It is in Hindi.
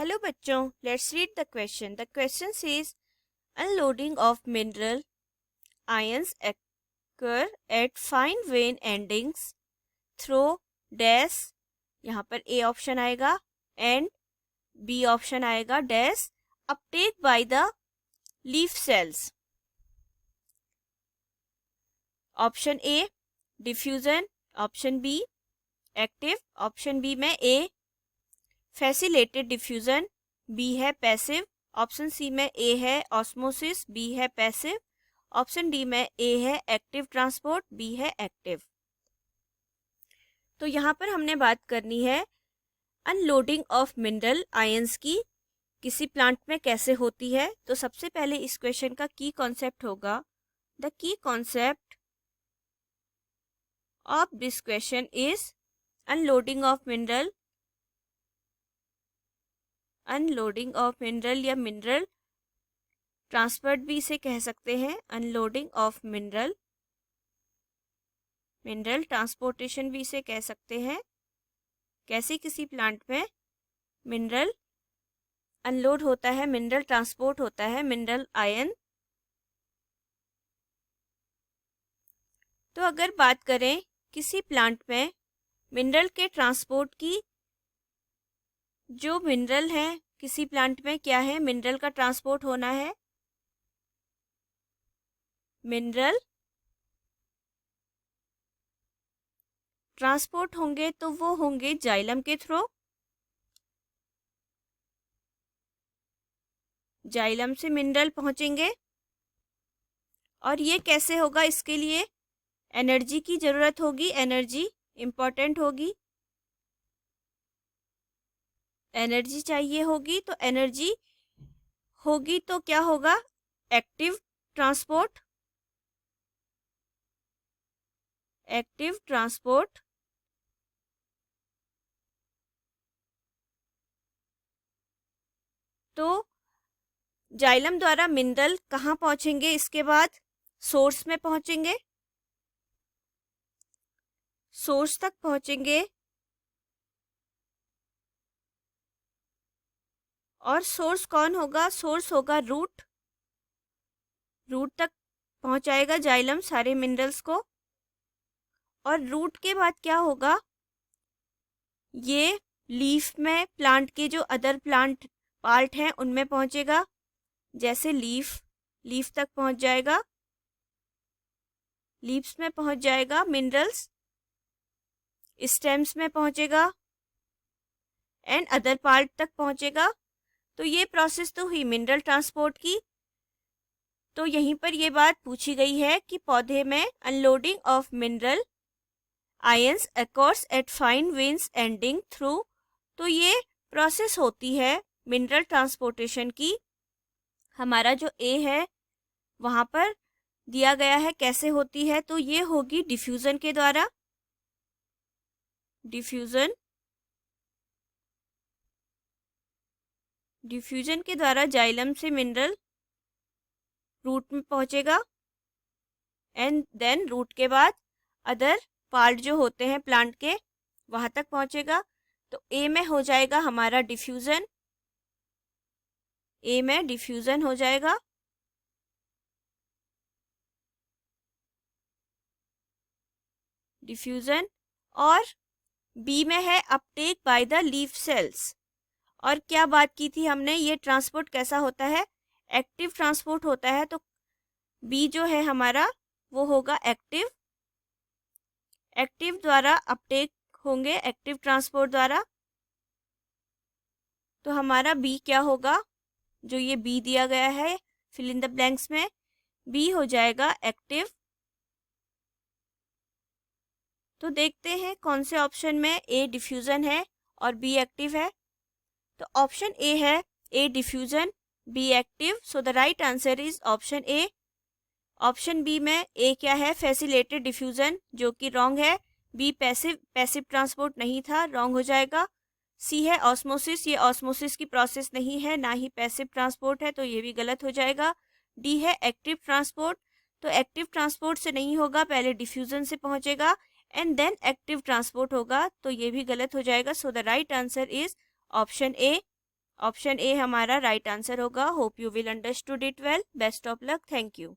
Hello बच्चों, let's read the question. The question says unloading of mineral ions occur at fine vein endings through dash, यहाँ पर A ऑप्शन आएगा and B ऑप्शन आएगा dash uptake by the leaf cells. Option A diffusion, option B active, option B में ए फैसिलेटेड डिफ्यूजन, बी है पैसिव, ऑप्शन सी में ए है ऑस्मोसिस, बी है पैसिव, ऑप्शन डी में ए है एक्टिव ट्रांसपोर्ट, बी है एक्टिव। तो यहाँ पर हमने बात करनी है अनलोडिंग ऑफ मिनरल आयंस की किसी प्लांट में कैसे होती है। तो सबसे पहले इस क्वेश्चन का की कॉन्सेप्ट होगा, the key concept of this question is unloading of mineral या मिनरल ट्रांसफर्ड भी इसे कह सकते हैं, अनलोडिंग ऑफ मिनरल ट्रांसपोर्टेशन भी इसे कह सकते हैं। कैसे किसी प्लांट में मिनरल अनलोड होता है, मिनरल ट्रांसपोर्ट होता है, मिनरल आयन। तो अगर बात करें किसी प्लांट में मिनरल के ट्रांसपोर्ट की, जो मिनरल है किसी प्लांट में क्या है, मिनरल का ट्रांसपोर्ट होना है, मिनरल ट्रांसपोर्ट होंगे तो वो होंगे जाइलम के थ्रू। जाइलम से मिनरल पहुंचेंगे और ये कैसे होगा, इसके लिए एनर्जी की ज़रूरत होगी, एनर्जी इम्पॉर्टेंट होगी, एनर्जी चाहिए होगी। तो एनर्जी होगी तो क्या होगा, एक्टिव ट्रांसपोर्ट, एक्टिव ट्रांसपोर्ट। तो जाइलम द्वारा मिनरल कहाँ पहुंचेंगे, इसके बाद सोर्स में पहुंचेंगे, सोर्स तक पहुंचेंगे और सोर्स कौन होगा, सोर्स होगा रूट। रूट तक पहुंचाएगा जाइलम सारे मिनरल्स को और रूट के बाद क्या होगा, ये लीफ में प्लांट के जो अदर प्लांट पार्ट हैं उनमें पहुंचेगा। जैसे लीफ तक पहुंच जाएगा, लीव्स में पहुंच जाएगा मिनरल्स, स्टेम्स में पहुंचेगा एंड अदर पार्ट तक पहुंचेगा। तो ये प्रोसेस तो हुई मिनरल ट्रांसपोर्ट की। तो यहीं पर ये बात पूछी गई है कि पौधे में unloading of mineral ions occurs at fine veins ending through. तो ये प्रोसेस होती है मिनरल ट्रांसपोर्टेशन की। हमारा जो ए है वहाँ पर दिया गया है कैसे होती है, तो ये होगी डिफ्यूज़न के द्वारा, डिफ्यूजन के द्वारा जाइलम से मिनरल रूट में पहुंचेगा एंड देन रूट के बाद अदर पार्ट जो होते हैं प्लांट के वहां तक पहुंचेगा। तो ए में हो जाएगा हमारा डिफ्यूजन, ए में डिफ्यूजन हो जाएगा, डिफ्यूजन। और बी में है uptake by the leaf cells. और क्या बात की थी हमने, ये ट्रांसपोर्ट कैसा होता है, एक्टिव ट्रांसपोर्ट होता है। तो बी जो है हमारा वो होगा एक्टिव, एक्टिव द्वारा अपटेक होंगे, एक्टिव ट्रांसपोर्ट द्वारा। तो हमारा बी क्या होगा, जो ये बी दिया गया है फिल इन द ब्लैंक्स में, बी हो जाएगा एक्टिव। तो देखते हैं कौन से ऑप्शन में ए डिफ्यूजन है और बी एक्टिव है। तो ऑप्शन ए है A diffusion, B active. So the right answer is option A. Option B में ए क्या है, फैसिलेटेड डिफ्यूजन, जो कि रॉन्ग है। बी पैसिव ट्रांसपोर्ट नहीं था, रॉन्ग हो जाएगा। सी है ऑस्मोसिस, ये ऑस्मोसिस की प्रोसेस नहीं है, ना ही पैसिव ट्रांसपोर्ट है, तो ये भी गलत हो जाएगा। डी है एक्टिव ट्रांसपोर्ट, तो एक्टिव ट्रांसपोर्ट से नहीं होगा, पहले डिफ्यूजन से पहुंचेगा एंड देन एक्टिव ट्रांसपोर्ट होगा, तो ये भी गलत हो जाएगा। सो the right answer is option A. Option A हमारा राइट आंसर होगा। Hope you will understood it well. Best of luck. Thank you.